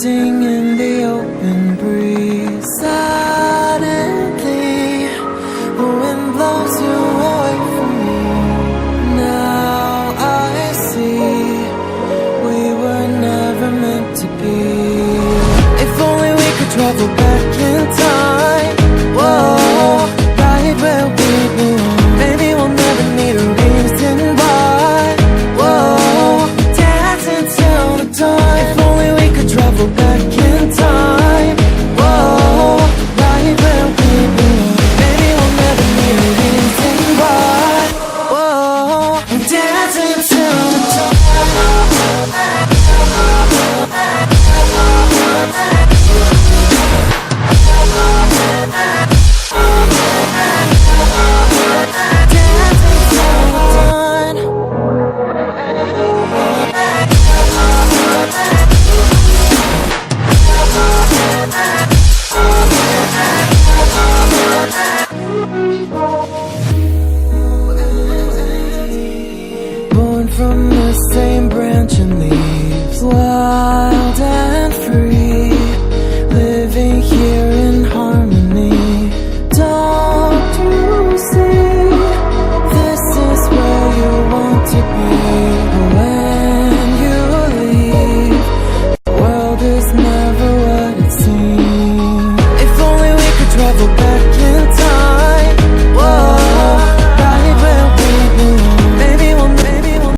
drifting in the open breeze. Suddenly, the wind blows you away from me. Now I see we were never meant to be. If only we could travel back in time. Whoa, right where we belong. Maybe we'll never need a reason why. Whoa, dancing till the dawn. If only we could travel back in time. Whoa, right where we belong. Maybe we'll never need a reason why. Whoa, dancing till the dawn. Born from the same branch and leaves. Why?